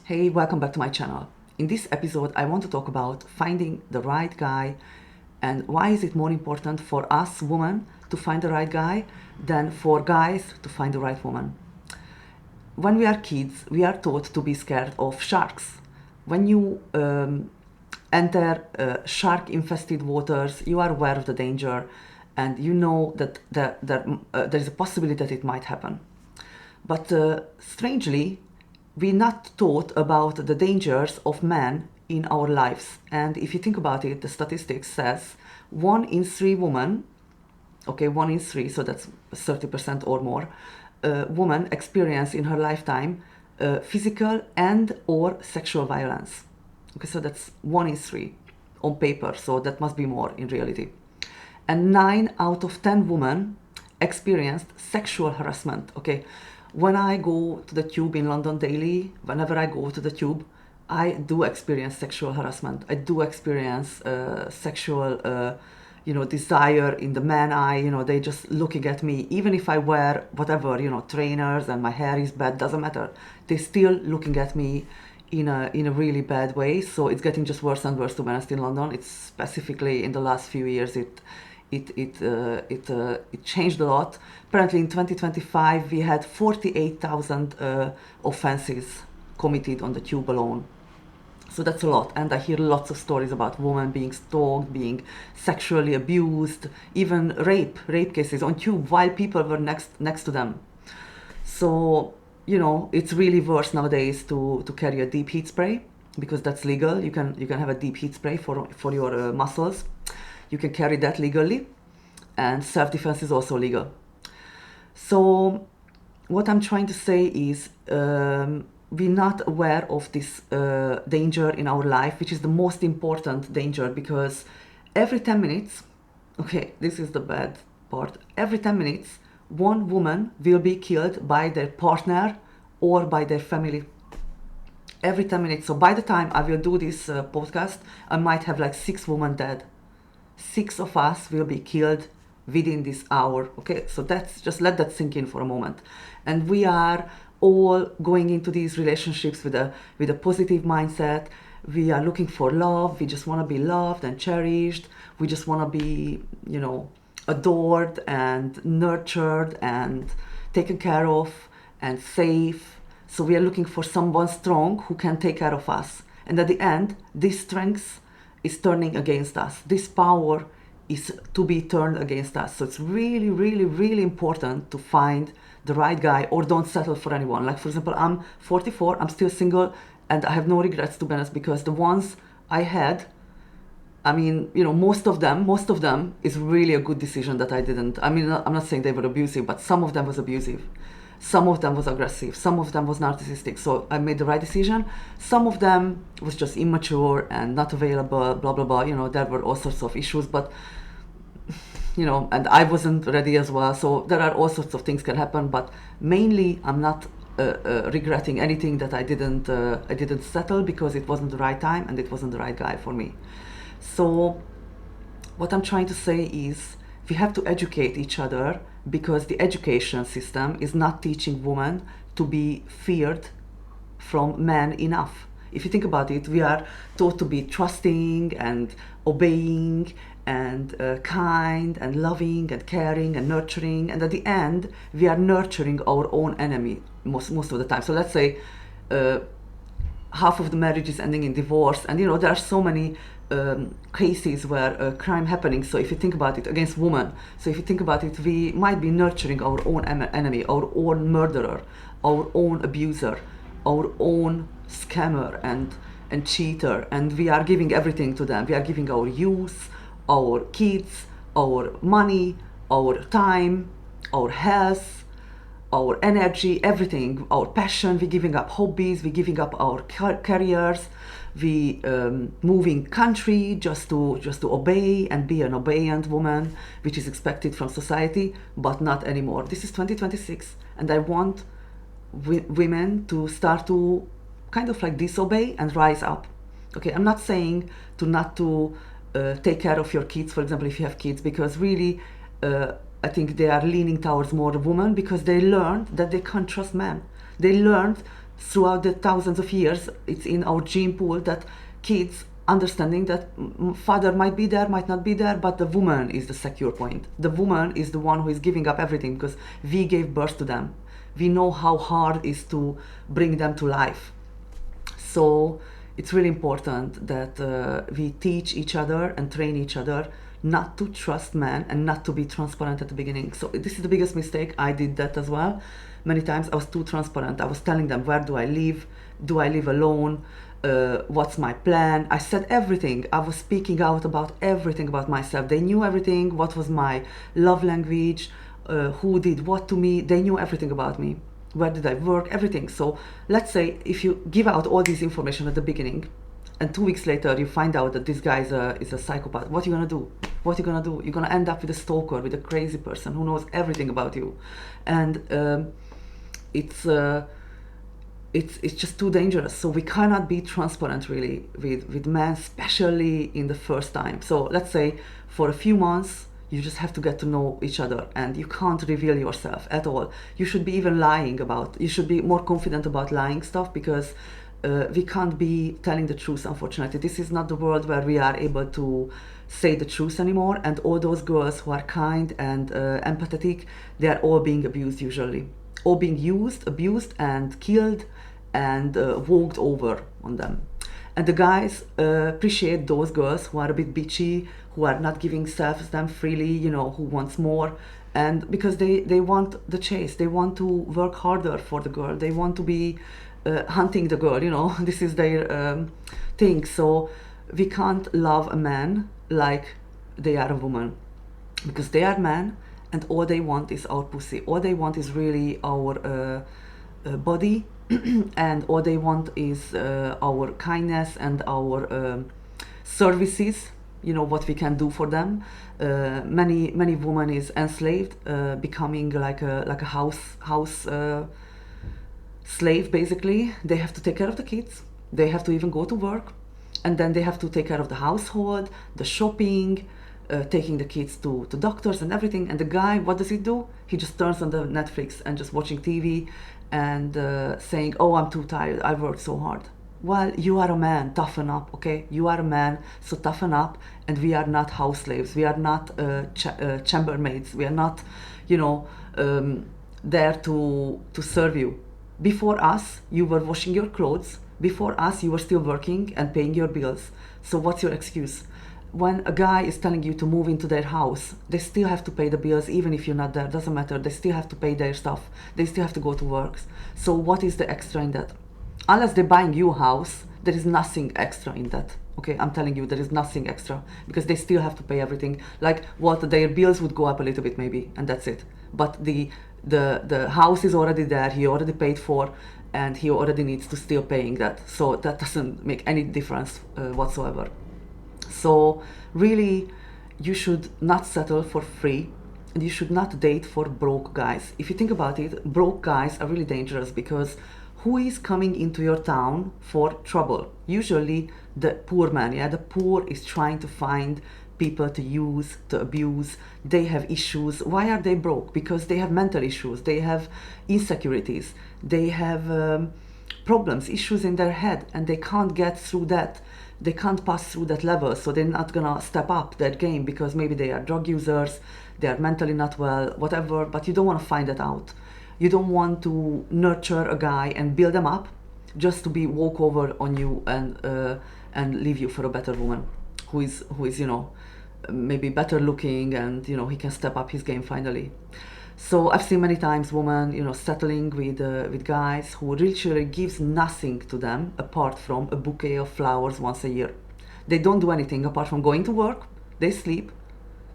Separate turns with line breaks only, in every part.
Hey, welcome back to my channel. In this episode, I want to talk about finding the right guy and why is it more important for us women to find the right guy than for guys to find the right woman. When we are kids, we are taught to be scared of sharks. When you enter shark infested waters, you are aware of the danger and you know that there is a possibility that it might happen. But strangely, we're not taught about the dangers of men in our lives. And if you think about it, the statistics says 1 in 3 women, okay, 1 in 3, so that's 30% or more, woman experience in her lifetime physical and or sexual violence. Okay, so that's 1 in 3 on paper, so that must be more in reality. And 9 out of 10 women experienced sexual harassment. Okay, when I go to the tube in London daily, whenever I go to the tube, I do experience sexual harassment. I do experience sexual, desire in the man eye. They just looking at me, even if I wear whatever, trainers and my hair is bad, doesn't matter. They're still looking at me in a really bad way. So it's getting just worse and worse, to be honest, in London. It's specifically in the last few years. It changed a lot. Apparently in 2025 we had 48,000 offenses committed on the tube alone. So that's a lot, and I hear lots of stories about women being stalked, being sexually abused, even rape cases on tube while people were next to them. So it's really worse nowadays to carry a deep heat spray because that's legal. You can have a deep heat spray for your muscles. You can carry that legally, and self-defense is also legal. So what I'm trying to say is we're not aware of this danger in our life, which is the most important danger, because every 10 minutes, okay, this is the bad part, every 10 minutes, one woman will be killed by their partner or by their family. Every 10 minutes. So by the time I will do this podcast, I might have like 6 women dead. 6 of us will be killed within this hour. Okay, so that's, just let that sink in for a moment. And we are all going into these relationships with a positive mindset. We are looking for love. We just want to be loved and cherished. We just want to be, adored and nurtured and taken care of and safe. So we are looking for someone strong who can take care of us. And at the end, this strength is turning against us. This power is to be turned against us. So it's really, really, really important to find the right guy, or don't settle for anyone. Like, for example, I'm 44, I'm still single, and I have no regrets, to be honest, because the ones I had, I mean, most of them is really a good decision that I didn't. I mean, I'm not saying they were abusive, but some of them was abusive. Some of them was aggressive. Some of them was narcissistic. So I made the right decision. Some of them was just immature and not available, blah, blah, blah. There were all sorts of issues, but, and I wasn't ready as well. So there are all sorts of things can happen, but mainly I'm not regretting anything that I didn't settle, because it wasn't the right time and it wasn't the right guy for me. So what I'm trying to say is we have to educate each other, because the education system is not teaching women to be feared from men enough. If you think about it, we are taught to be trusting and obeying and kind and loving and caring and nurturing, and at the end we are nurturing our own enemy most of the time. So let's say half of the marriage is ending in divorce, and there are so many cases where crime happening. So if you think about it, against women, so if you think about it, we might be nurturing our own enemy, our own murderer, our own abuser, our own scammer and cheater, and we are giving everything to them. We are giving our youth, our kids, our money, our time, our health, our energy, everything, our passion. We're giving up hobbies, we're giving up our careers, we moving country just to obey and be an obedient woman, which is expected from society, but not anymore. This is 2026, and I want women to start to kind of like disobey and rise up. Okay, I'm not saying to not to take care of your kids, for example, if you have kids, because really I think they are leaning towards more women, because they learned that they can't trust men. They learned throughout the thousands of years, it's in our gene pool that kids understanding that father might be there, might not be there, but the woman is the secure point. The woman is the one who is giving up everything because we gave birth to them. We know how hard it is to bring them to life. So it's really important that we teach each other and train each other not to trust men and not to be transparent at the beginning. So this is the biggest mistake. I did that as well. Many times I was too transparent. I was telling them, where do I live? Do I live alone? What's my plan? I said everything. I was speaking out about everything about myself. They knew everything. What was my love language? Who did what to me? They knew everything about me. Where did I work? Everything. So let's say if you give out all this information at the beginning, and 2 weeks later you find out that this guy is a psychopath, what are you gonna do? What are you gonna do? You're gonna end up with a stalker, with a crazy person who knows everything about you, and it's just too dangerous. So we cannot be transparent really with men, especially in the first time. So let's say for a few months you just have to get to know each other, and you can't reveal yourself at all. You should be even lying about, you should be more confident about lying stuff, because we can't be telling the truth, unfortunately. This is not the world where we are able to say the truth anymore, and all those girls who are kind and empathetic, they are all being abused usually. Or being used, abused, and killed, and walked over on them. And the guys appreciate those girls who are a bit bitchy, who are not giving them freely, you know, who wants more. And because they want the chase, they want to work harder for the girl, they want to be hunting the girl, you know, this is their thing. So we can't love a man like they are a woman, because they are men, and all they want is our pussy. All they want is really our body, and all they want is our kindness and our services, you know, what we can do for them. Many women is enslaved, becoming like a house slave, basically. They have to take care of the kids, they have to even go to work, and then they have to take care of the household, the shopping, taking the kids to doctors and everything. And the guy, what does he do? He just turns on the Netflix and just watching TV and saying, oh, I'm too tired, I worked so hard. Well, you are a man, toughen up, okay? You are a man, so toughen up. And we are not house slaves, we are not chambermaids, we are not, you know, there to serve you. Before us, you were washing your clothes. Before us, you were still working and paying your bills. So what's your excuse? When a guy is telling you to move into their house, they still have to pay the bills, even if you're not there, doesn't matter. They still have to pay their stuff. They still have to go to work. So what is the extra in that? Unless they're buying you a house, there is nothing extra in that. Okay, I'm telling you, there is nothing extra, because they still have to pay everything. Like what, their bills would go up a little bit maybe, and that's it. But the house is already there, he already paid for, and he already needs to still paying that. So that doesn't make any difference whatsoever. So really, you should not settle for free, and you should not date for broke guys. If you think about it, broke guys are really dangerous, because who is coming into your town for trouble? Usually the poor man, yeah? The poor is trying to find people to use, to abuse. They have issues. Why are they broke? Because they have mental issues, they have insecurities, they have problems, issues in their head, and they can't get through that. They can't pass through that level, so they're not gonna step up that game, because maybe they are drug users, they are mentally not well, whatever. But you don't want to find that out. You don't want to nurture a guy and build them up just to be walk over on you and leave you for a better woman who is you know, maybe better looking, and you know, he can step up his game finally. So I've seen many times women, you know, settling with guys who literally gives nothing to them apart from a bouquet of flowers once a year. They don't do anything apart from going to work, they sleep,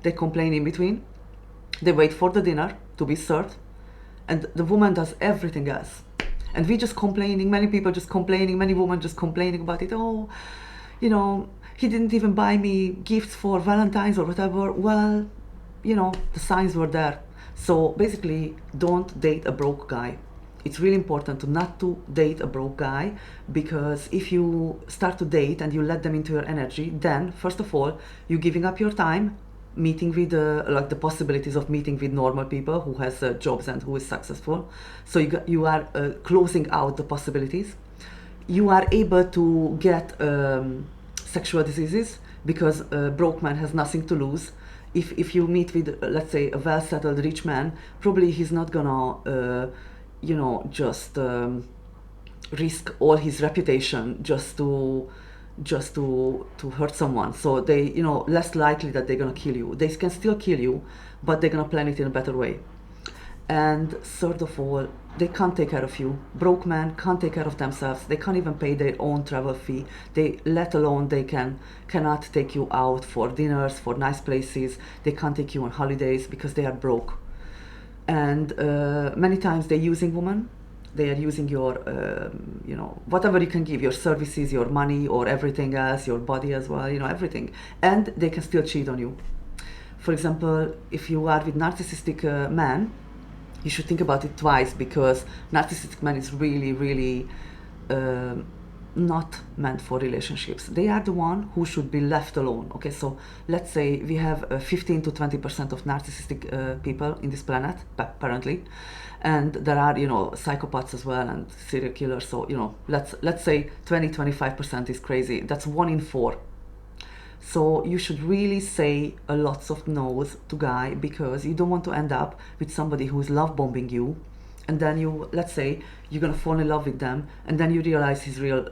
they complain in between, they wait for the dinner to be served, and the woman does everything else. And we just complaining, many people just complaining, many women just complaining about it. Oh, you know, he didn't even buy me gifts for Valentine's or whatever. Well, you know, the signs were there. So basically, don't date a broke guy. It's really important to not to date a broke guy, because if you start to date and you let them into your energy, then first of all, you're giving up your time, meeting with like the possibilities of meeting with normal people who has jobs and who is successful. So you are closing out the possibilities. You are able to get sexual diseases because broke man has nothing to lose. If you meet with, let's say, a well-settled rich man, probably he's not gonna just risk all his reputation just to hurt someone. So they, less likely that they're gonna kill you. They can still kill you, but they're gonna plan it in a better way. And third of all, they can't take care of you. Broke men can't take care of themselves. They can't even pay their own travel fee. Let alone they cannot take you out for dinners, for nice places. They can't take you on holidays because they are broke. And many times they're using women. They are using your, whatever you can give, your services, your money, or everything else, your body as well, everything. And they can still cheat on you. For example, if you are with narcissistic man, you should think about it twice, because narcissistic man is really, really not meant for relationships. They are the one who should be left alone. Okay, so let's say we have 15 to 20% of narcissistic people in this planet, apparently, and there are psychopaths as well and serial killers. So let's say 20-25% is crazy. That's 1 in 4. So you should really say a lots of no's to guy, because you don't want to end up with somebody who is love bombing you, and then let's say you're gonna fall in love with them, and then you realize his real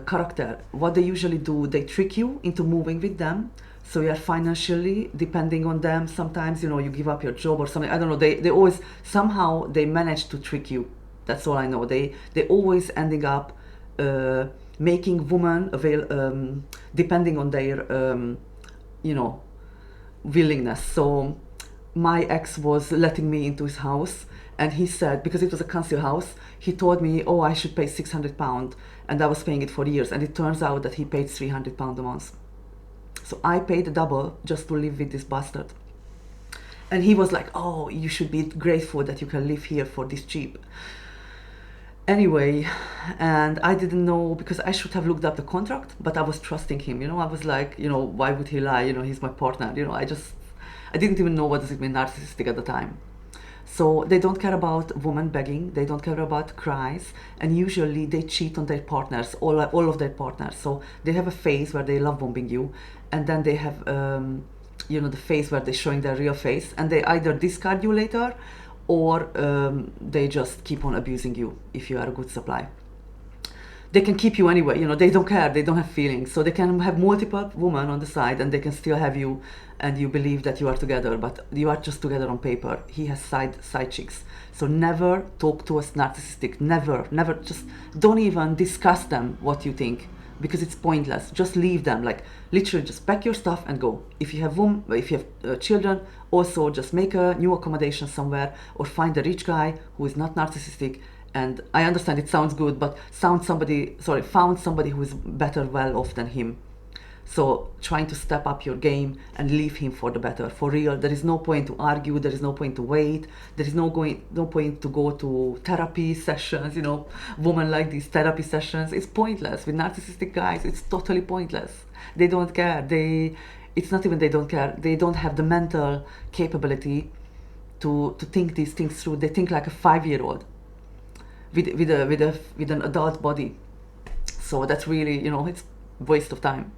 character. What they usually do, they trick you into moving with them, so you are financially depending on them. Sometimes you give up your job or something. I don't know. They always somehow they manage to trick you. That's all I know. They always ending up making women depending on their willingness. So my ex was letting me into his house, and he said, because it was a council house, he told me, oh, I should pay £600, and I was paying it for years, and it turns out that he paid £300 a month. So I paid double just to live with this bastard. And he was like, oh, you should be grateful that you can live here for this cheap. Anyway, and I didn't know, because I should have looked up the contract, but I was trusting him. I was like, why would he lie? He's my partner. I didn't even know what does it mean narcissistic at the time. So they don't care about women begging. They don't care about cries, and usually they cheat on their partners, all of their partners. So they have a phase where they love bombing you, and then they have the phase where they're showing their real face, and they either discard you later, or they just keep on abusing you if you are a good supply. They can keep you anyway, they don't care, they don't have feelings. So they can have multiple women on the side, and they can still have you, and you believe that you are together, but you are just together on paper. He has side chicks. So never talk to a narcissistic, never, just don't even discuss them what you think, because it's pointless. Just leave them, like literally just pack your stuff and go. If you have children, also just make a new accommodation somewhere, or find a rich guy who is not narcissistic. And I understand it sounds good, but found somebody who is better well off than him. So trying to step up your game and leave him for the better, for real. There is no point to argue. There is no point to wait. There is no point to go to therapy sessions. Women like these therapy sessions. It's pointless. With narcissistic guys, it's totally pointless. They don't care. It's not even they don't care. They don't have the mental capability to think these things through. They think like a 5-year-old with an adult body. So that's really, it's waste of time.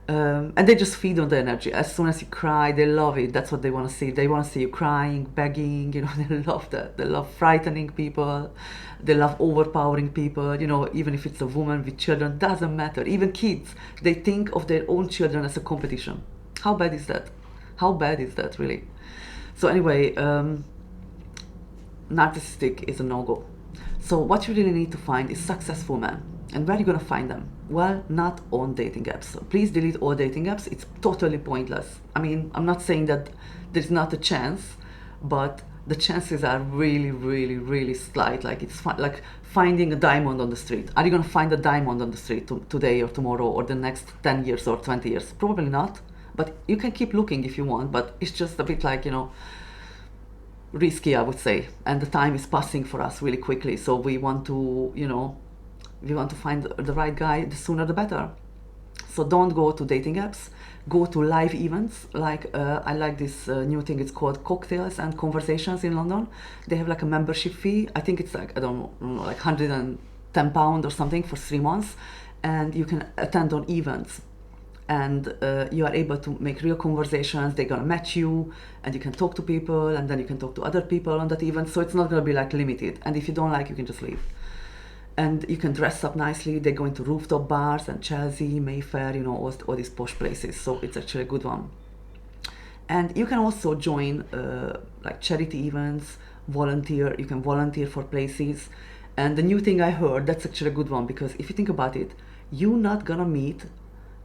And they just feed on the energy. As soon as you cry, they love it. That's what they want to see. They want to see you crying, begging. They love that. They love frightening people. They love overpowering people. Even if it's a woman with children, doesn't matter. Even kids, they think of their own children as a competition. How bad is that? How bad is that, really? So anyway, narcissistic is a no-go. So what you really need to find is successful men. And where are you going to find them? Well, not on dating apps. So please delete all dating apps. It's totally pointless. I mean, I'm not saying that there's not a chance, but the chances are really, really, really slight. Like it's like finding a diamond on the street. Are you going to find a diamond on the street today or tomorrow or the next 10 years or 20 years? Probably not. But you can keep looking if you want, but it's just a bit like, risky, I would say. And the time is passing for us really quickly. So we want to, we want to find the right guy, the sooner the better. So don't go to dating apps. Go to live events. Like I like this new thing. It's called Cocktails and Conversations in London. They have like a membership fee. I think it's like, I don't know, like £110 or something for 3 months, and you can attend on events. And you are able to make real conversations. They're gonna match you, and you can talk to people, and then you can talk to other people on that event. So it's not gonna be like limited. And if you don't like, you can just leave. And you can dress up nicely. They go into rooftop bars and Chelsea, Mayfair, all these posh places. So it's actually a good one. And you can also join like charity events, volunteer. You can volunteer for places. And the new thing I heard, that's actually a good one, because if you think about it, you're not gonna meet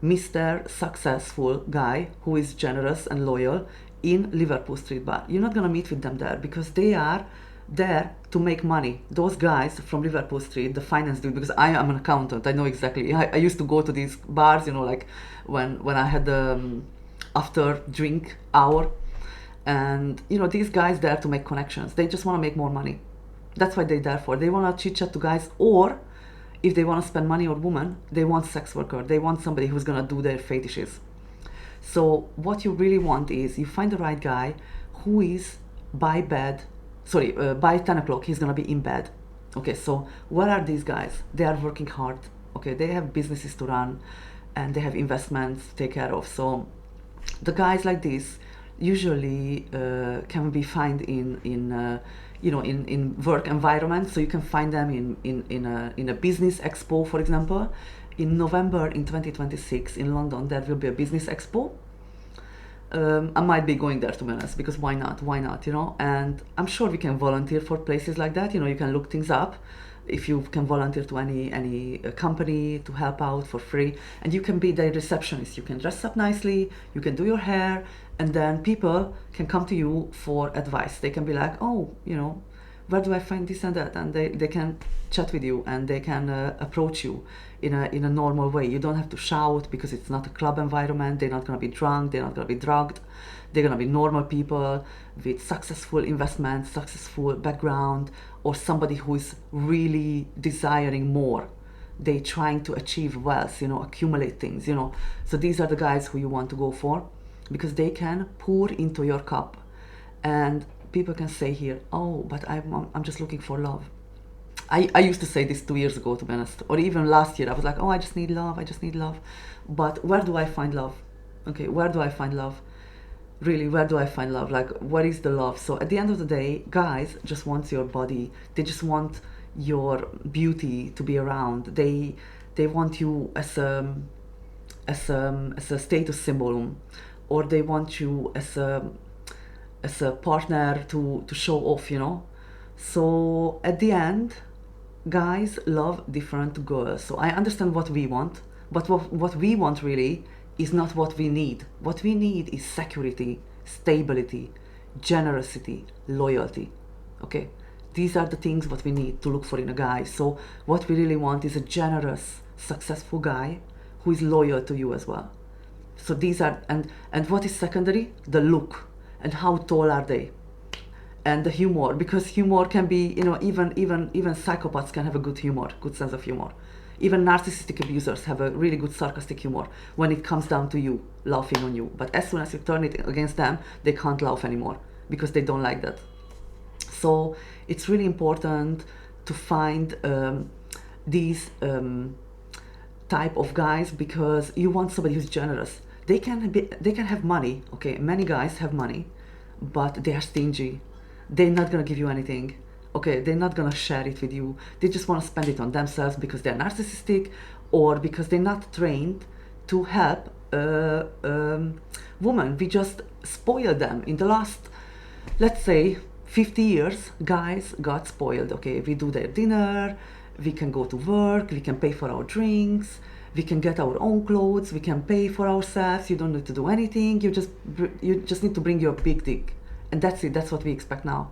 Mr. Successful guy who is generous and loyal in Liverpool Street Bar. You're not gonna meet with them there, because they are there to make money. Those guys from Liverpool Street, the finance dude, because I am an accountant, I know exactly. I used to go to these bars, like when I had the after drink hour, and these guys there to make connections. They just want to make more money. That's what they're there for. They want to chit chat to guys, or if they want to spend money on women, they want sex worker. They want somebody who's gonna do their fetishes. So what you really want is you find the right guy who is by 10 o'clock, he's gonna be in bed. Okay, so what are these guys? They are working hard. Okay, they have businesses to run, and they have investments to take care of. So the guys like this usually can be found in work environments. So you can find them in a business expo, for example. In November in 2026 in London, there will be a business expo. I might be going there, to be honest, because why not? And I'm sure we can volunteer for places like that. You can look things up. If you can volunteer to any company to help out for free, and you can be the receptionist. You can dress up nicely, you can do your hair, and then people can come to you for advice. They can be like, oh, where do I find this and that? And they can chat with you, and they can approach you in a normal way. You don't have to shout, because it's not a club environment. They're not going to be drunk, they're not going to be drugged. They're going to be normal people with successful investments, successful background, or somebody who is really desiring more. They're trying to achieve wealth, accumulate things, So these are the guys who you want to go for, because they can pour into your cup. And people can say here, oh, but I'm just looking for love. I used to say this 2 years ago, to be honest, or even last year. I was like, oh, I just need love. But where do I find love? Okay, where do I find love? Really, where do I find love? Like, what is the love? So at the end of the day, guys just want your body. They just want your beauty to be around. They want you as a status symbol, or they want you as a partner to show off. So at the end, guys love different girls. So I understand what we want, but what we want really is not what we need. What we need is security, stability, generosity, loyalty. Okay, these are the things what we need to look for in a guy. So what we really want is a generous, successful guy who is loyal to you as well. So these are, and what is secondary? The look, and how tall are they, and the humor, because humor can be, even psychopaths can have a good sense of humor. Even narcissistic abusers have a really good sarcastic humor when it comes down to you, laughing on you. But as soon as you turn it against them, they can't laugh anymore, because they don't like that. So it's really important to find these type of guys, because you want somebody who's generous. They can have money. Okay, many guys have money, but they are stingy. They're not gonna give you anything. Okay, they're not gonna share it with you. They just want to spend it on themselves, because they're narcissistic, or because they're not trained to help women. We just spoil them. In the last, let's say, 50 years, guys got spoiled. Okay, we do their dinner, we can go to work, we can pay for our drinks, we can get our own clothes, we can pay for ourselves. You don't need to do anything. You just need to bring your big dick, and that's it. That's what we expect now.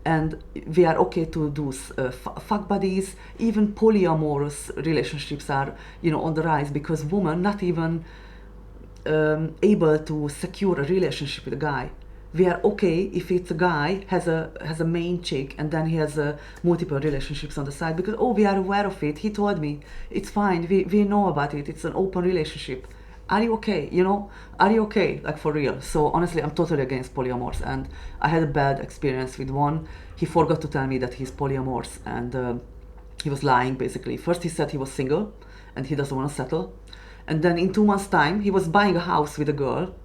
And we are okay to do fuck buddies. Even polyamorous relationships are, on the rise, because women not even able to secure a relationship with a guy. We are okay if it's a guy has a main chick, and then he has multiple relationships on the side, because we are aware of it. He told me it's fine. We know about it. It's an open relationship. are you okay? Are you okay? Like, for real. So honestly, I'm totally against polyamorous, and I had a bad experience with one. He forgot to tell me that he's polyamorous, and he was lying basically. First he said he was single and he doesn't want to settle, and then in 2 months time he was buying a house with a girl,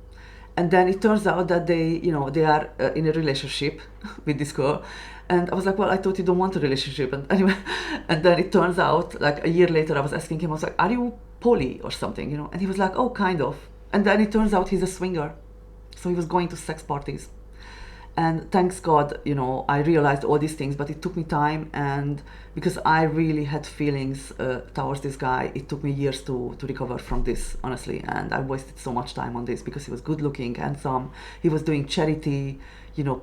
and then it turns out that they are in a relationship with this girl. And I was like, well, I thought you don't want a relationship. And anyway, and then it turns out, like, a year later, I was asking him, I was like, are you poly or something, and he was like, oh, kind of. And then it turns out he's a swinger, so he was going to sex parties. And thanks God, I realized all these things, but it took me time. And because I really had feelings towards this guy, it took me years to recover from this, honestly. And I wasted so much time on this because he was good looking, handsome, he was doing charity,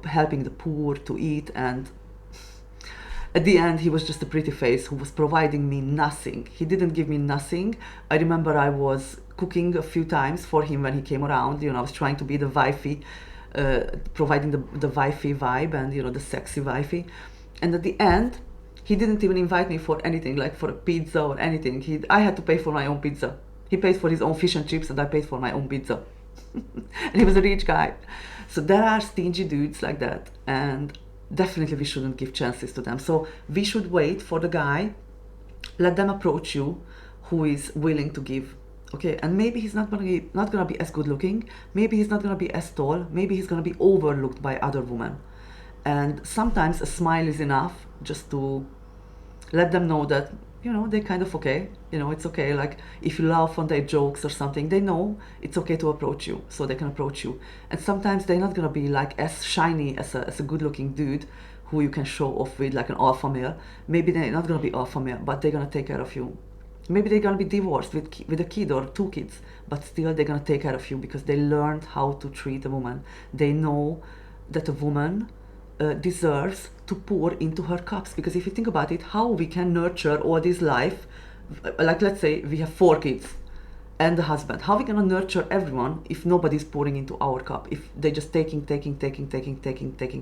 helping the poor to eat. And at the end, he was just a pretty face who was providing me nothing. He didn't give me nothing. I remember I was cooking a few times for him when he came around. I was trying to be the wifey, providing the wifey vibe and, the sexy wifey. And at the end, he didn't even invite me for anything, like for a pizza or anything. I had to pay for my own pizza. He paid for his own fish and chips, and I paid for my own pizza. And he was a rich guy. So there are stingy dudes like that, and definitely we shouldn't give chances to them. So we should wait for the guy, let them approach you, who is willing to give. Okay, and maybe he's not gonna be as good looking, maybe he's not gonna be as tall, maybe he's gonna be overlooked by other women. And sometimes a smile is enough just to let them know that they're kind of okay. It's okay. Like, if you laugh on their jokes or something, they know it's okay to approach you, so they can approach you. And sometimes they're not gonna be like as shiny as a good looking dude who you can show off with, like an alpha male. Maybe they're not gonna be alpha male, but they're gonna take care of you. Maybe they're gonna be divorced with a kid or 2 kids, but still they're gonna take care of you because they learned how to treat a woman. They know that a woman deserves to pour into her cups. Because if you think about it, how we can nurture all this life, like, let's say we have 4 kids and a husband, how are we gonna nurture everyone if nobody's pouring into our cup, if they're just taking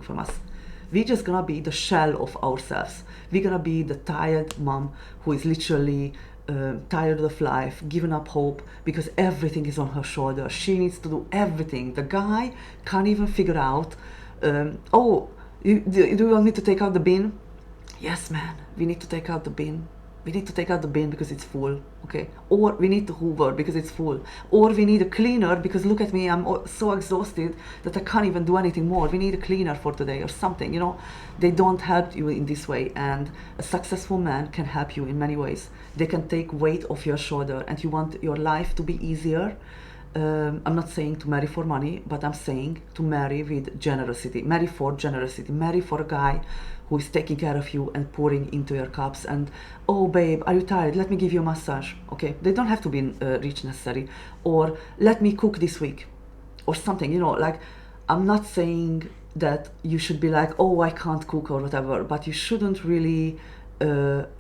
from us? We're just gonna be the shell of ourselves. We're gonna be the tired mom who is literally tired of life, giving up hope because everything is on her shoulders. She needs to do everything. The guy can't even figure out, oh, do you want me to take out the bin? Yes, man, we need to take out the bin. We need to take out the bin because it's full, okay? Or we need to hoover because it's full. Or we need a cleaner because look at me, I'm so exhausted that I can't even do anything more. We need a cleaner for today or something, They don't help you in this way. And a successful man can help you in many ways. They can take weight off your shoulder, and you want your life to be easier. I'm not saying to marry for money, but I'm saying to marry with generosity. Marry for generosity. Marry for a guy who is taking care of you and pouring into your cups. And, oh, babe, are you tired? Let me give you a massage. Okay, they don't have to be rich necessary. Or let me cook this week, or something. Like, I'm not saying that you should be like, oh, I can't cook or whatever, but you shouldn't really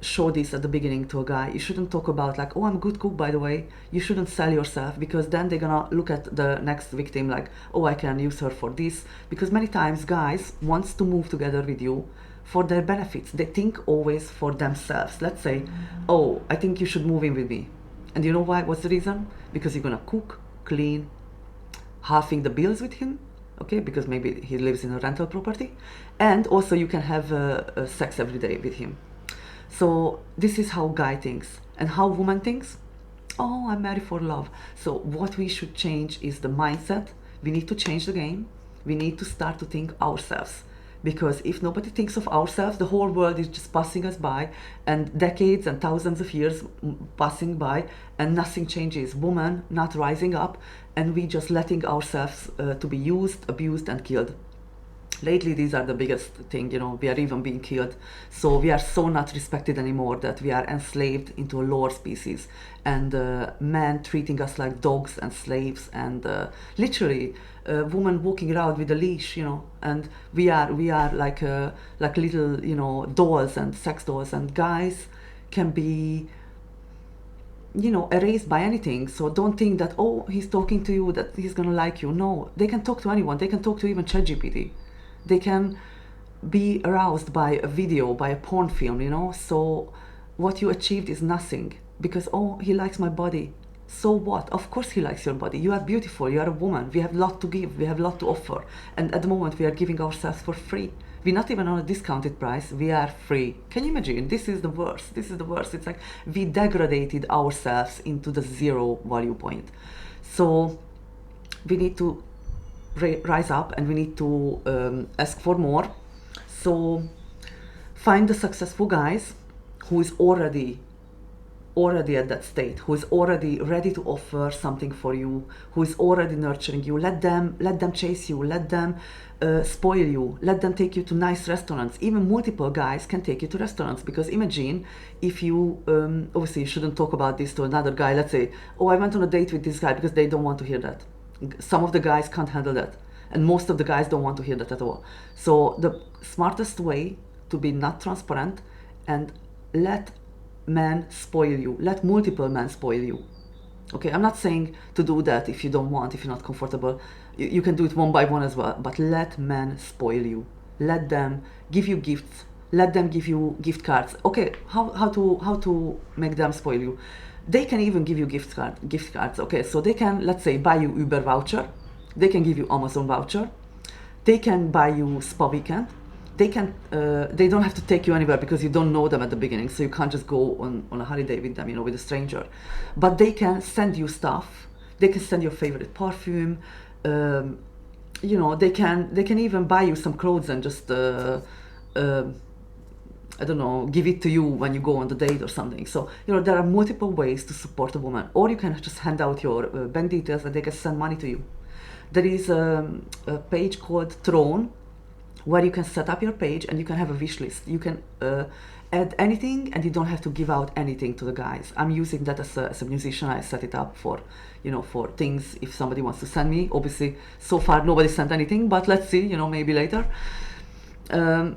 show this at the beginning to a guy. You shouldn't talk about like, oh, I'm a good cook, by the way. You shouldn't sell yourself, because then they're gonna look at the next victim like, oh, I can use her for this. Because many times guys wants to move together with you for their benefits. They think always for themselves. Let's say, oh, I think you should move in with me. And you know why? What's the reason? Because you're gonna cook, clean, halving the bills with him, okay, because maybe he lives in a rental property, and also you can have sex every day with him. So this is how guy thinks. And how woman thinks? Oh, I'm married for love. So what we should change is the mindset. We need to change the game. We need to start to think ourselves. Because if nobody thinks of ourselves, the whole world is just passing us by, and decades and thousands of years passing by, and nothing changes. Women not rising up, and we just letting ourselves to be used, abused, and killed. Lately, these are the biggest thing, we are even being killed. So we are so not respected anymore that we are enslaved into a lower species, and men treating us like dogs and slaves, and literally women walking around with a leash, and we are like little, dolls and sex dolls, and guys can be erased by anything. So don't think that, oh, he's talking to you, that he's gonna like you. No, they can talk to anyone. They can talk to even ChatGPT. They can be aroused by a video, by a porn film, So what you achieved is nothing, because, oh, he likes my body. So what? Of course he likes your body. You are beautiful. You are a woman. We have a lot to give. We have a lot to offer. And at the moment, we are giving ourselves for free. We're not even on a discounted price. We are free. Can you imagine? This is the worst. This is the worst. It's like we degraded ourselves into the zero value point. So we need to rise up, and we need to ask for more. So find the successful guys who is already at that state, who is already ready to offer something for you, who is already nurturing you. Let them chase you, let them spoil you, let them take you to nice restaurants. Even multiple guys can take you to restaurants, because imagine if you obviously you shouldn't talk about this to another guy. Let's say, oh, I went on a date with this guy, because they don't want to hear that. Some of the guys can't handle that, and most of the guys don't want to hear that at all. So the smartest way to be not transparent and let men spoil you, let multiple men spoil you. Okay, I'm not saying to do that if you don't want, if you're not comfortable. You can do it one by one as well, but let men spoil you. Let them give you gifts. Let them give you gift cards. Okay, how to make them spoil you? They can even give you gift cards. Okay, so they can, let's say, buy you Uber voucher. They can give you Amazon voucher. They can buy you spa weekend. They don't have to take you anywhere, because you don't know them at the beginning, so you can't just go on a holiday with them, with a stranger. But they can send you stuff. They can send your favorite perfume. They can even buy you some clothes and just I don't know, give it to you when you go on the date or something. So there are multiple ways to support a woman, or you can just hand out your bank details and they can send money to you. There is a page called Throne, where you can set up your page and you can have a wish list. You can add anything, and you don't have to give out anything to the guys. I'm using that as a musician. I set it up for for things if somebody wants to send me. Obviously, so far nobody sent anything, but let's see, maybe later.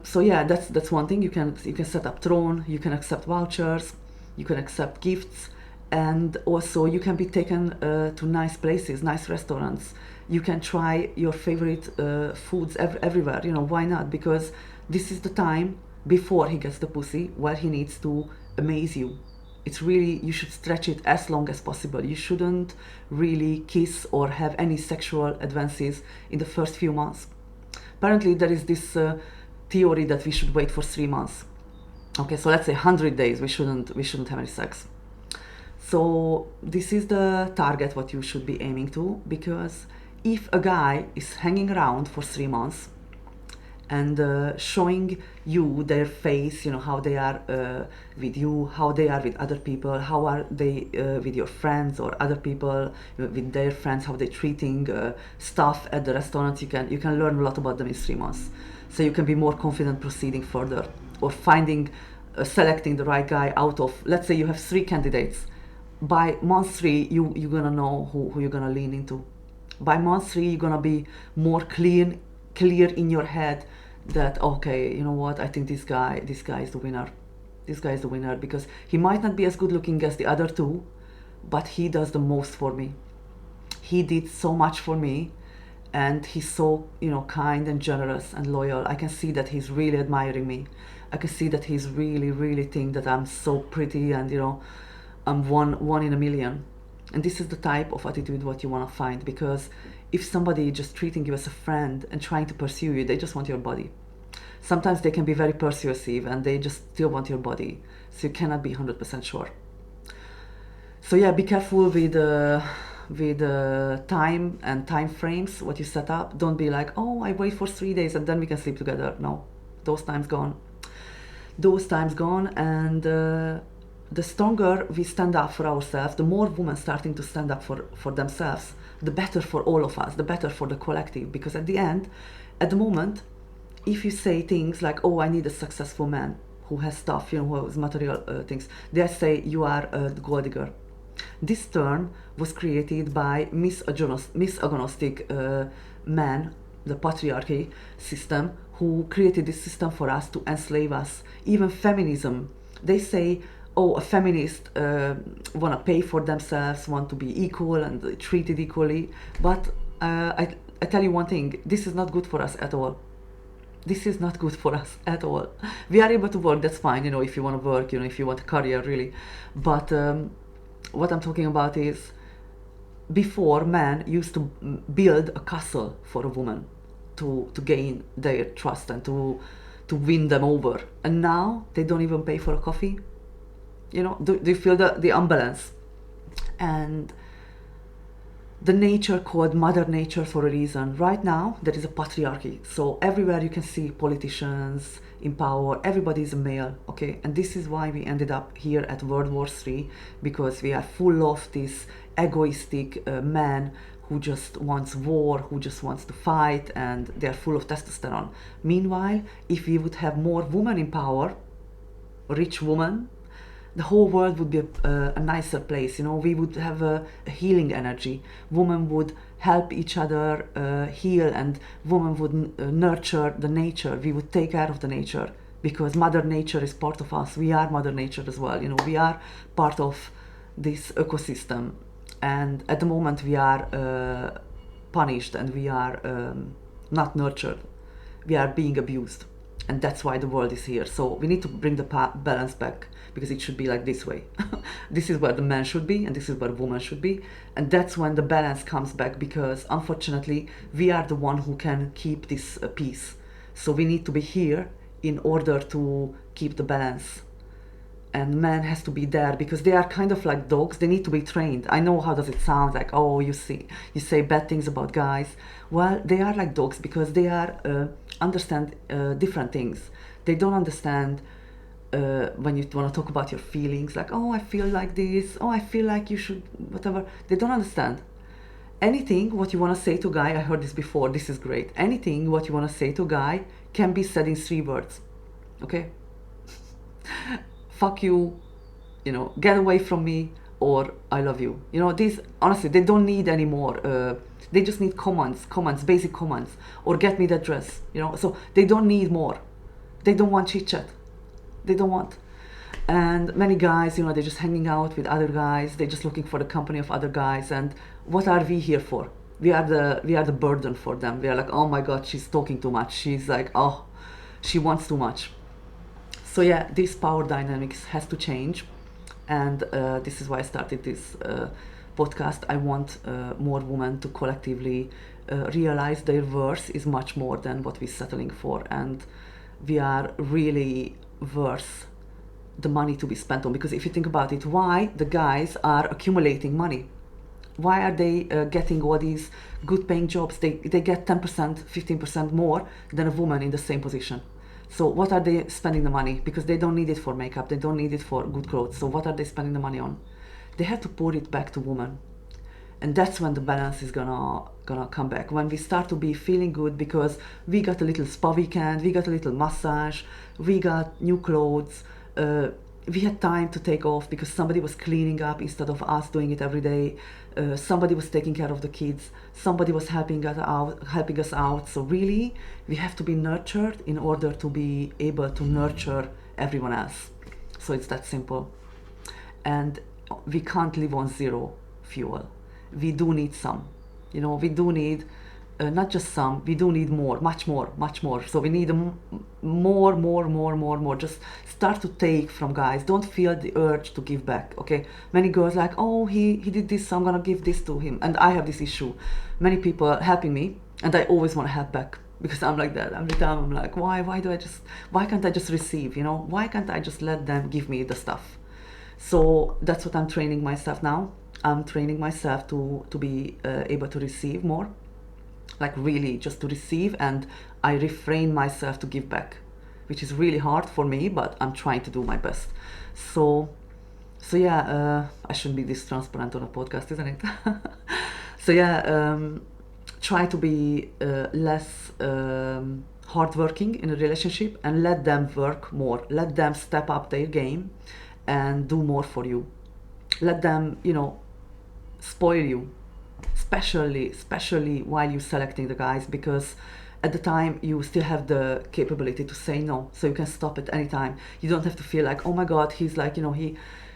So yeah, that's one thing. You can set up Throne. You can accept vouchers. You can accept gifts, and also you can be taken to nice places, nice restaurants. You can try your favorite foods everywhere. Why not? Because this is the time before he gets the pussy where he needs to amaze you. It's really, you should stretch it as long as possible. You shouldn't really kiss or have any sexual advances in the first few months. Apparently there is this theory that we should wait for 3 months. Okay, so let's say 100 days we shouldn't have any sex. So this is the target what you should be aiming to, because if a guy is hanging around for 3 months and showing you their face, how they are with you, how they are with other people, how are they with your friends or other people with their friends, how they're treating staff at the restaurants, you can learn a lot about them in 3 months. So you can be more confident proceeding further, or selecting the right guy out of, let's say you have 3 candidates. By month 3, you're gonna know who you're gonna lean into. By month 3, you're gonna be more clear in your head that, okay, you know what, I think this guy is the winner. This guy is the winner, because he might not be as good looking as the other 2, but he does the most for me. He did so much for me, and he's so kind and generous and loyal. I can see that he's really admiring me. I can see that he's really think that I'm so pretty, and I'm one in a million. And this is the type of attitude what you want to find, because if somebody is just treating you as a friend and trying to pursue you, they just want your body. Sometimes they can be very persuasive and they just still want your body, so you cannot be 100% sure. So yeah, be careful with time and time frames what you set up. Don't be like, oh, I wait for 3 days and then we can sleep together. No, those times gone. And the stronger we stand up for ourselves, the more women starting to stand up for themselves, the better for all of us, the better for the collective. Because at the moment, if you say things like, oh, I need a successful man who has stuff, who has material things, they say you are a gold digger. This term was created by misogynistic men, the patriarchy system, who created this system for us to enslave us. Even feminism, they say, oh, a feminist want to pay for themselves, want to be equal and treated equally. But I tell you one thing, this is not good for us at all. This is not good for us at all. We are able to work, that's fine, if you want to work, if you want a career, really. But what I'm talking about is before, men used to build a castle for a woman to gain their trust and to win them over. And now they don't even pay for a coffee. Do you feel the imbalance? And the nature called Mother Nature for a reason. Right now, there is a patriarchy. So everywhere you can see politicians in power, everybody is a male, okay? And this is why we ended up here at World War III, because we are full of this egoistic man who just wants war, who just wants to fight, and they're full of testosterone. Meanwhile, if we would have more women in power, rich women, the whole world would be a nicer place. We would have a healing energy. Women would help each other heal, and women would nurture the nature. We would take care of the nature, because Mother Nature is part of us. We are Mother Nature as well. We are part of this ecosystem, and at the moment we are punished, and we are not nurtured. We are being abused, and that's why the world is here. So we need to bring the balance back, because it should be like this way. This is where the man should be, and this is where the woman should be, and that's when the balance comes back, because unfortunately we are the one who can keep this peace. So we need to be here in order to keep the balance, and man has to be there, because they are kind of like dogs. They need to be trained. I know, how does it sound like, oh, you say bad things about guys. Well, they are like dogs, because they are understand different things. They don't understand when you want to talk about your feelings, like, oh, I feel like this, oh, I feel like you should, whatever. They don't understand. Anything what you want to say to a guy, I heard this before, this is great. Anything what you want to say to a guy can be said in 3 words. Okay? Fuck you, get away from me, or I love you. These, honestly, they don't need any more. They just need commands, basic commands, or get me that dress. So they don't need more. They don't want chit chat. They don't want. And many guys, they're just hanging out with other guys. They're just looking for the company of other guys. And what are we here for? We are the burden for them. We are like, oh my God, she's talking too much. She's like, oh, she wants too much. So yeah, this power dynamics has to change, and this is why I started this podcast. I want more women to collectively realize their worth is much more than what we're settling for, and we are really worth the money to be spent on. Because if you think about it, why the guys are accumulating money? Why are they getting all these good paying jobs? They get 10%, 15% more than a woman in the same position. So what are they spending the money? Because they don't need it for makeup, they don't need it for good clothes. So what are they spending the money on? They have to pour it back to women. And that's when the balance is gonna come back. When we start to be feeling good because we got a little spa weekend, we got a little massage, we got new clothes, we had time to take off because somebody was cleaning up instead of us doing it every day. Somebody was taking care of the kids. Somebody was helping us out. So really, we have to be nurtured in order to be able to nurture everyone else. So it's that simple. And we can't live on zero fuel. We do need some. We do need not just some, we do need more, much more. So we need more. Just start to take from guys. Don't feel the urge to give back, okay? Many girls like, oh, he did this, so I'm gonna give this to him. And I have this issue. Many people helping me, and I always want to help back. Because I'm like that. Every time I'm like, why can't I just receive, Why can't I just let them give me the stuff? So that's what I'm training myself now. I'm training myself to be able to receive more. Like really just to receive, and I refrain myself to give back, which is really hard for me, but I'm trying to do my best. So yeah, I shouldn't be this transparent on a podcast, isn't it? So yeah, try to be less hardworking in a relationship and let them work more. Let them step up their game and do more for you. Let them, spoil you. Especially while you're selecting the guys, because at the time you still have the capability to say no, so you can stop at any time. You don't have to feel like, oh my God, he's like,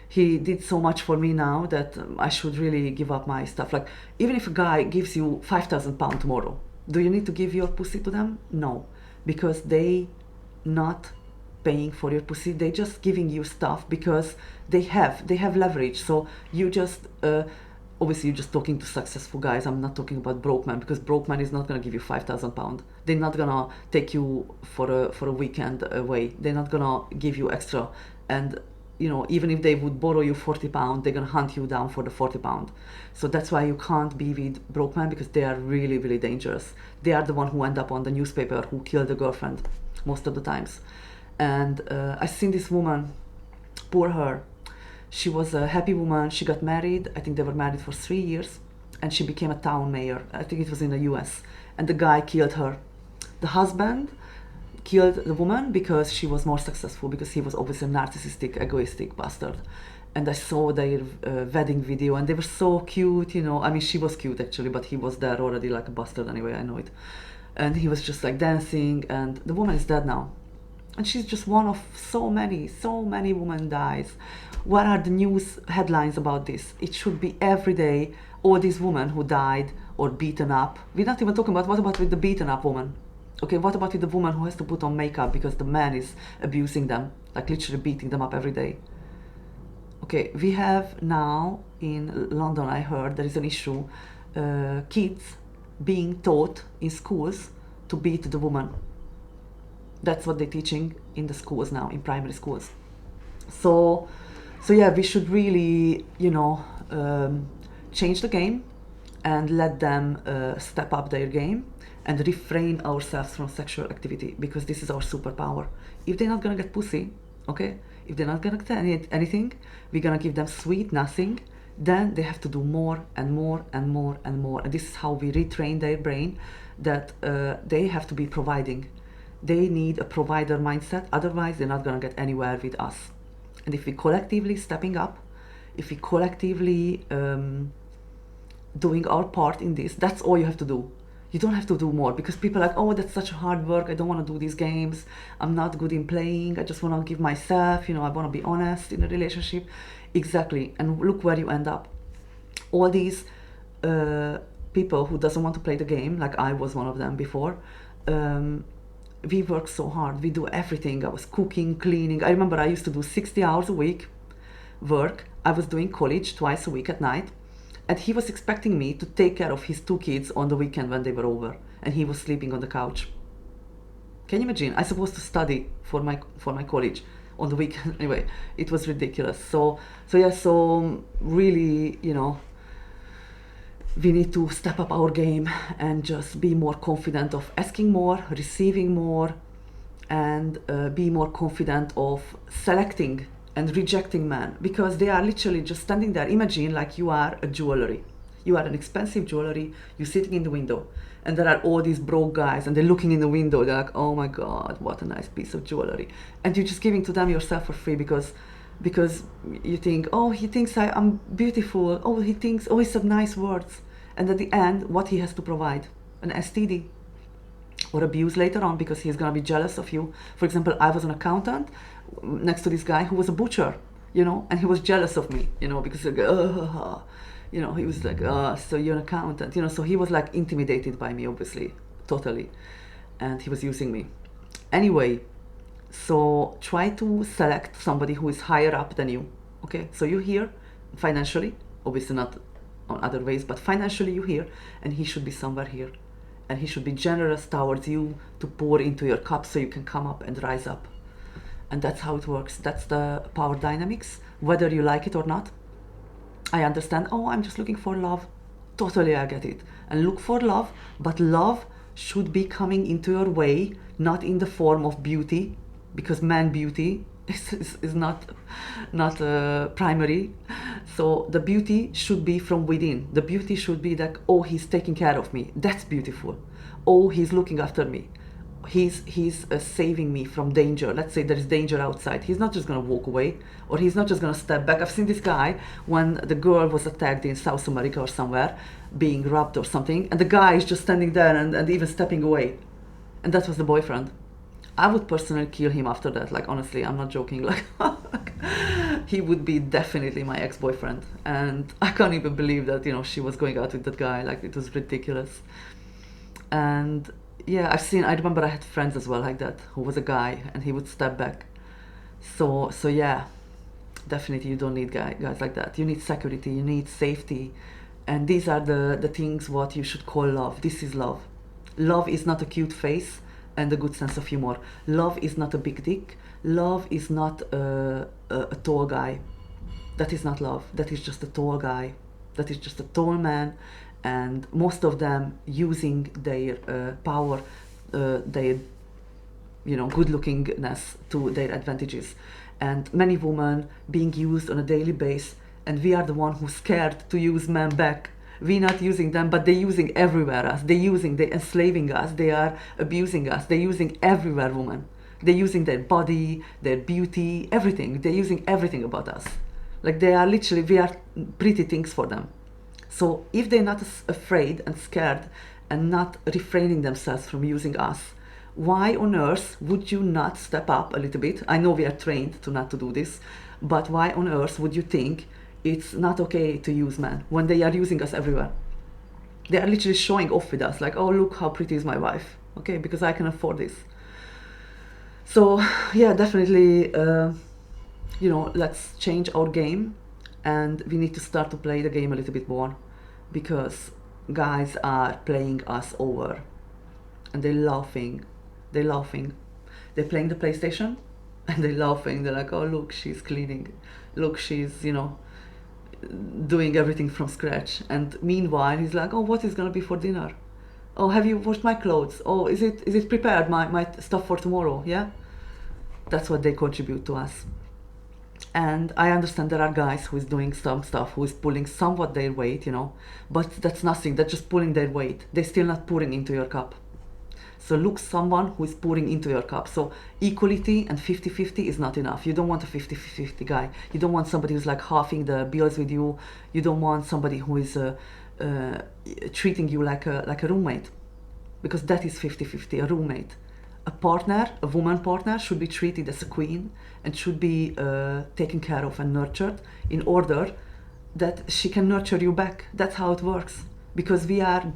he did so much for me now that I should really give up my stuff. Like, even if a guy gives you £5,000 tomorrow, do you need to give your pussy to them? No, because they not paying for your pussy. They just giving you stuff because they have leverage. So you just Obviously you're just talking to successful guys. I'm not talking about broke man, because broke man is not gonna give you £5,000. They're not gonna take you for a weekend away. They're not gonna give you extra. And even if they would borrow you £40, they're gonna hunt you down for the £40. So that's why you can't be with broke men, because they are really, really dangerous. They are the one who end up on the newspaper who killed the girlfriend most of the times. And I seen this woman, poor her. She was a happy woman. She got married. I think they were married for 3 years, and she became a town mayor. I think it was in the US. And the guy killed her. The husband killed the woman because she was more successful, because he was obviously a narcissistic, egoistic bastard. And I saw their wedding video, and they were so cute, I mean, she was cute actually, but he was there already like a bastard anyway, I know it. And he was just like dancing, and the woman is dead now. And she's just one of so many women dies. What are the news headlines about this? It should be every day, all these women who died or beaten up. We're not even talking about, what about with the beaten up woman? Okay, what about with the woman who has to put on makeup because the man is abusing them, like literally beating them up every day? Okay, we have now in London, I heard there is an issue, kids being taught in schools to beat the woman. That's what they're teaching in the schools now, in primary schools. So yeah, we should really, change the game and let them step up their game and refrain ourselves from sexual activity, because this is our superpower. If they're not gonna get pussy, okay, if they're not gonna get anything, we're gonna give them sweet nothing. Then they have to do more and more and more and more. And this is how we retrain their brain, that they have to be providing. They need a provider mindset, otherwise they're not gonna get anywhere with us. And if we collectively stepping up, if we collectively doing our part in this, that's all you have to do. You don't have to do more, because people are like, oh, that's such hard work, I don't want to do these games, I'm not good in playing, I just want to give myself, I want to be honest in a relationship. Exactly. And look where you end up. All these people who doesn't want to play the game, like I was one of them before, we work so hard, we do everything. I was cooking, cleaning. I remember I used to do 60 hours a week work. I was doing college twice a week at night, and he was expecting me to take care of his 2 kids on the weekend when they were over, and he was sleeping on the couch. Can you imagine? I supposed to study for my college on the weekend. Anyway, it was ridiculous. So really, we need to step up our game and just be more confident of asking more, receiving more, and be more confident of selecting and rejecting men, because they are literally just standing there. Imagine like you are a jewelry. You are an expensive jewelry, you're sitting in the window, and there are all these broke guys, and they're looking in the window, they're like, oh my God, what a nice piece of jewelry. And you're just giving to them yourself for free, because you think, oh, he thinks I'm beautiful, oh, he said nice words. And at the end, what he has to provide? An STD. Or abuse later on, because he's gonna be jealous of you. For example, I was an accountant next to this guy who was a butcher, and he was jealous of me, because like, he was like, so you're an accountant, so he was like intimidated by me, obviously, totally, and he was using me. Anyway, so try to select somebody who is higher up than you, okay? So you're here financially, obviously not on other ways, but financially you're here, and he should be somewhere here. And he should be generous towards you to pour into your cup so you can come up and rise up. And that's how it works. That's the power dynamics, whether you like it or not. I understand, oh, I'm just looking for love. Totally, I get it. And look for love, but love should be coming into your way, not in the form of beauty, because man beauty is not primary. So the beauty should be from within. The beauty should be like, oh, he's taking care of me. That's beautiful. Oh, he's looking after me. He's saving me from danger. Let's say there is danger outside. He's not just gonna walk away, or he's not just gonna step back. I've seen this guy when the girl was attacked in South America or somewhere, being robbed or something, and the guy is just standing there and even stepping away. And that was the boyfriend. I would personally kill him after that. Like, honestly, I'm not joking. Like, he would be definitely my ex-boyfriend. And I can't even believe that, she was going out with that guy. Like, it was ridiculous. And yeah, I remember I had friends as well like that, who was a guy, and he would step back. So yeah, definitely you don't need guys like that. You need security, you need safety, And these are the things what you should call love. This is love. Love is not a cute face and a good sense of humor. Love is not a big dick. Love is not a tall guy. That is not love. That is just a tall guy. That is just a tall man. And most of them using their power, their good lookingness to their advantages. And many women being used on a daily basis, and we are the one who's scared to use men back. We're not using them, but they're using everywhere us. They're enslaving us, they are abusing us, they're using everywhere women. They're using their body, their beauty, everything. They're using everything about us. Like they are literally, we are pretty things for them. So if they're not afraid and scared and not refraining themselves from using us, why on earth would you not step up a little bit? I know we are trained to not to do this, but why on earth would you think it's not okay to use men when they are using us everywhere? They are literally showing off with us, like, oh, look how pretty is my wife, okay, because I can afford this. So yeah, definitely, let's change our game, and we need to start to play the game a little bit more, because guys are playing us over, and they're laughing. They're playing the PlayStation, and they're laughing. They're like, oh, look, she's cleaning. Look, she's, doing everything from scratch. And meanwhile, he's like, oh, what is going to be for dinner? Oh, have you washed my clothes? Oh, is it prepared, my stuff for tomorrow? Yeah? That's what they contribute to us. And I understand there are guys who is doing some stuff, who is pulling somewhat their weight, but that's nothing. That's just pulling their weight. They're still not pouring into your cup. So look someone who is pouring into your cup. So equality and 50-50 is not enough. You don't want a 50-50 guy. You don't want somebody who's like halving the bills with you. You don't want somebody who is treating you like a roommate, because that is 50-50, a roommate. A partner, a woman partner, should be treated as a queen and should be taken care of and nurtured in order that she can nurture you back. That's how it works, because we are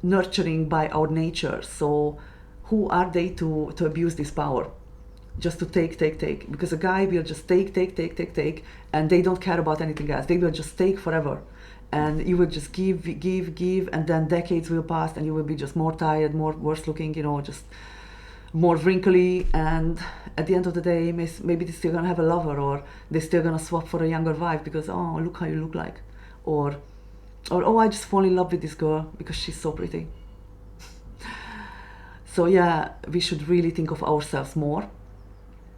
nurturing by our nature. So who are they to abuse this power? Just to take, because a guy will just take, and they don't care about anything else. They will just take forever, and you will just give, and then decades will pass, and you will be just more tired, more worse looking, just more wrinkly, and at the end of the day, maybe they're still gonna have a lover, or they're still gonna swap for a younger wife because, oh, look how you look like, or oh, I just fall in love with this girl because she's so pretty. So yeah, we should really think of ourselves more,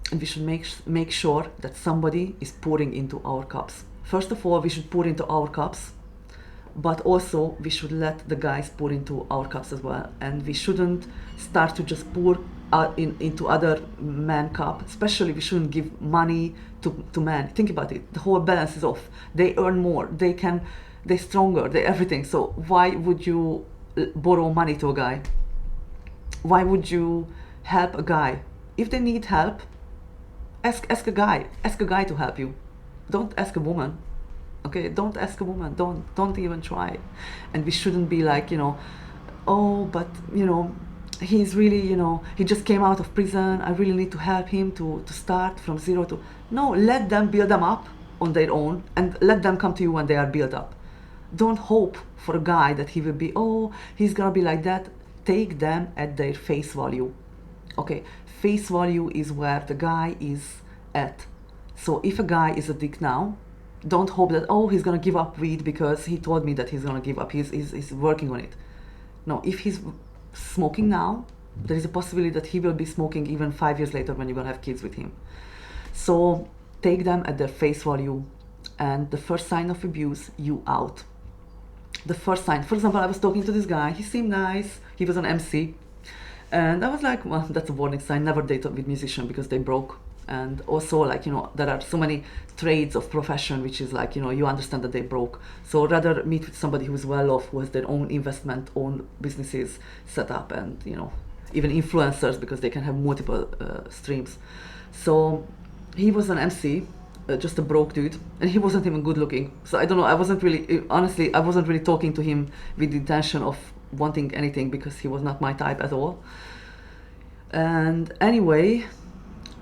and we should make sure that somebody is pouring into our cups. First of all, we should pour into our cups, but also we should let the guys pour into our cups as well. And we shouldn't start to just pour into other men cup. Especially, we shouldn't give money to men. Think about it. The whole balance is off. They earn more. They're stronger. They're everything. So why would you borrow money to a guy? Why would you help a guy? If they need help, ask a guy. Ask a guy to help you. Don't ask a woman. Okay, don't ask a woman. Don't even try. And we shouldn't be like, oh, but he's really, he just came out of prison. I really need to help him to start from zero to. No, let them build them up on their own, and let them come to you when they are built up. Don't hope for a guy that he will be, oh, he's gonna be like that. Take them at their face value. Okay, face value is where the guy is at. So if a guy is a dick now, don't hope that, oh, he's gonna give up weed because he told me that he's gonna give up. He's working on it. No, if he's smoking now, there is a possibility that he will be smoking even 5 years later when you're gonna have kids with him. So take them at their face value, and the first sign of abuse, you out. The first sign, for example, I was talking to this guy, he seemed nice, he was an MC, and I was like, well, that's a warning sign. Never date with musicians because they broke. And also, like, there are so many trades of profession which is like, you understand that they broke. So rather meet with somebody who's well off, who has their own investment, own businesses set up, and even influencers, because they can have multiple streams. So he was an MC, just a broke dude, and he wasn't even good looking. So I don't know, I wasn't really talking to him with the intention of wanting anything, because he was not my type at all. And anyway,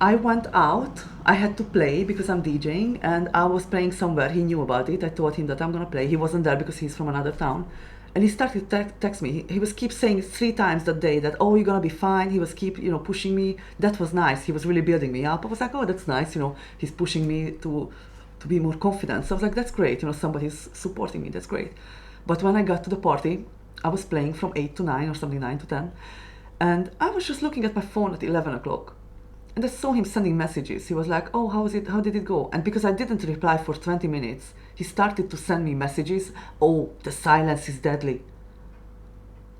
I went out. I had to play because I'm DJing, and I was playing somewhere. He knew about it. I told him that I'm gonna play. He wasn't there because he's from another town, and he started to text me. He was keep saying 3 times that day that, oh, you're gonna be fine. He was keep pushing me. That was nice. He was really building me up. I was like, oh, that's nice. He's pushing me to be more confident. So I was like, that's great. Somebody's supporting me. That's great. But when I got to the party, I was playing from 8 to 9 or something, 9 to 10, and I was just looking at my phone at 11 o'clock. And I saw him sending messages. He was like, oh, how was it? How did it go? And because I didn't reply for 20 minutes, he started to send me messages. Oh, the silence is deadly.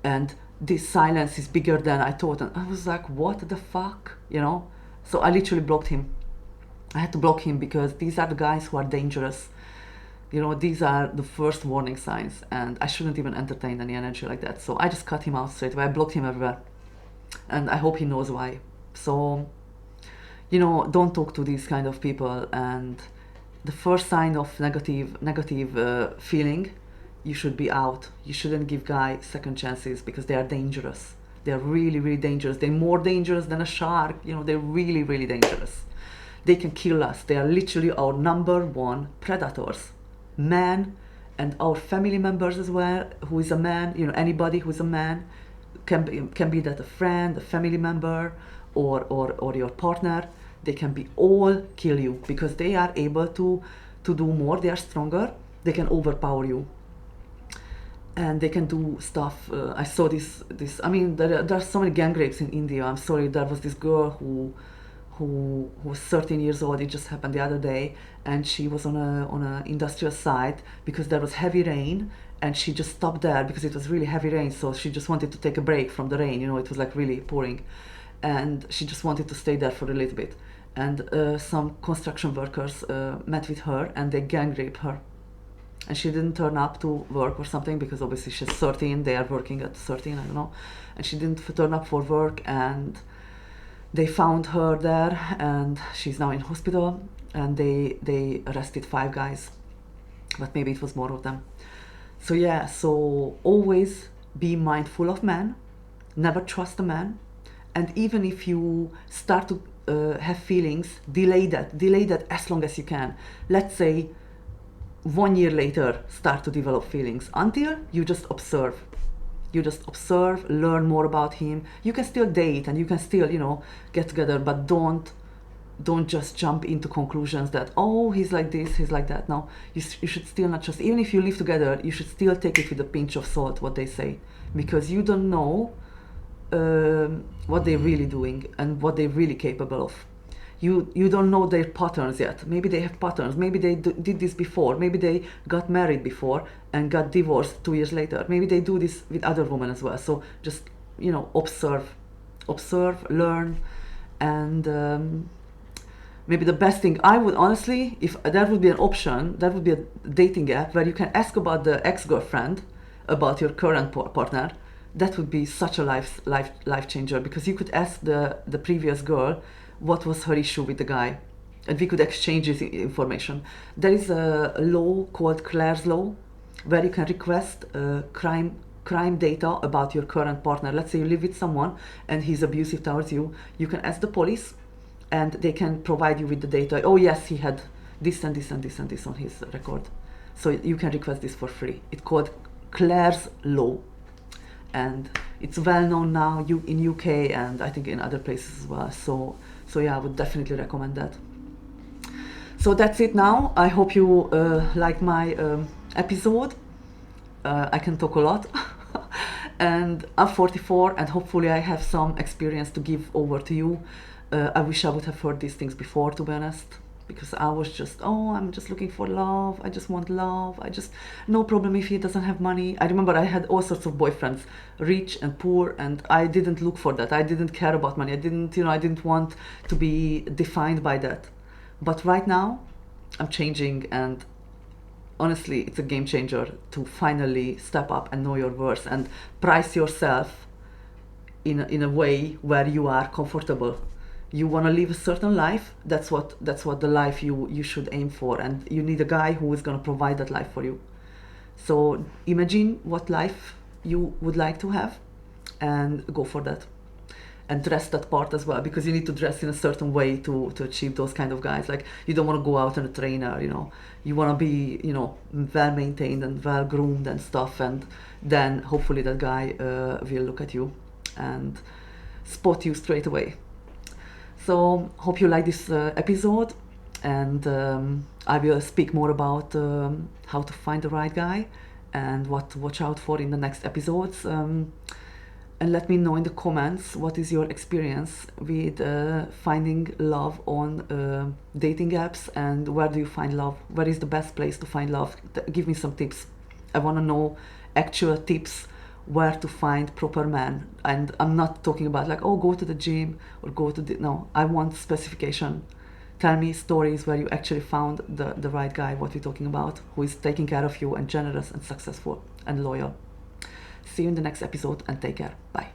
And this silence is bigger than I thought. And I was like, what the fuck? So I literally blocked him. I had to block him because these are the guys who are dangerous. These are the first warning signs. And I shouldn't even entertain any energy like that. So I just cut him out straight away. I blocked him everywhere. And I hope he knows why. So don't talk to these kind of people. And the first sign of negative feeling, you should be out. You shouldn't give guys second chances because they are dangerous. They're really, really dangerous. They're more dangerous than a shark. They're really, really dangerous. They can kill us. They are literally our number one predators. Men and our family members as well, who is a man, anybody who is a man, can be that a friend, a family member, or your partner. They can be all kill you because they are able to do more. They are stronger. They can overpower you, and they can do stuff. I saw this. I mean, there are so many gang rapes in India. I'm sorry. There was this girl who was 13 years old. It just happened the other day, and she was on a industrial site because there was heavy rain, and she just stopped there because it was really heavy rain. So she just wanted to take a break from the rain. It was like really pouring, and she just wanted to stay there for a little bit. And some construction workers met with her, and they gang raped her. And she didn't turn up to work or something because obviously she's 13. They are working at 13, I don't know. And she didn't turn up for work, and they found her there, and she's now in hospital. And they arrested 5 guys, but maybe it was more of them. So yeah, so always be mindful of men. Never trust a man. And even if you start to have feelings, delay that as long as you can. Let's say 1 year later start to develop feelings, until you just observe, learn more about him. You can still date and you can still get together, but don't just jump into conclusions that, oh, he's like this, he's like that. No, you should still not trust. Even if you live together, you should still take it with a pinch of salt, what they say, because you don't know what they're really doing and what they're really capable of. You don't know their patterns yet. Maybe they have patterns. Maybe they did this before. Maybe they got married before and got divorced 2 years later. Maybe they do this with other women as well. So just observe, learn, and maybe the best thing I would honestly, if that would be an option, that would be a dating app where you can ask about the ex-girlfriend, about your current partner. That would be such a life changer, because you could ask the previous girl what was her issue with the guy, and we could exchange this information. There is a law called Clare's law, where you can request crime data about your current partner. Let's say you live with someone and he's abusive towards you. You can ask the police, and they can provide you with the data. Oh yes, he had this and this and this and this on his record. So you can request this for free. It's called Clare's law, and it's well known now in UK and I think in other places as well. So yeah, I would definitely recommend that. So that's it now. I hope you like my episode. I can talk a lot. And I'm 44, and hopefully I have some experience to give over to you. I wish I would have heard these things before, to be honest, because I was just, I'm just looking for love. I just want love. No problem if he doesn't have money. I remember I had all sorts of boyfriends, rich and poor, and I didn't look for that. I didn't care about money. I didn't want to be defined by that. But right now, I'm changing, and honestly, it's a game changer to finally step up and know your worth and price yourself in a way where you are comfortable. You want to live a certain life. That's what the life you should aim for, and you need a guy who is going to provide that life for you. So imagine what life you would like to have and go for that. and dress that part as well, because you need to dress in a certain way to achieve those kind of guys. Like, you don't want to go out on a trainer, you know, you want to be, you know, well maintained and well groomed and stuff, and then hopefully that guy will look at you and spot you straight away. So hope you like this episode, and I will speak more about how to find the right guy and what to watch out for in the next episodes. And let me know in the comments what is your experience with finding love on dating apps, and where do you find love? Where is the best place to find love? Give me some tips. I want to know actual tips where to find proper man. And I'm not talking about like, oh, go to the gym or go to the, no, I want specification. Tell me stories where you actually found the right guy, what we're talking about, who is taking care of you and generous and successful and loyal. See you in the next episode, and take care. Bye.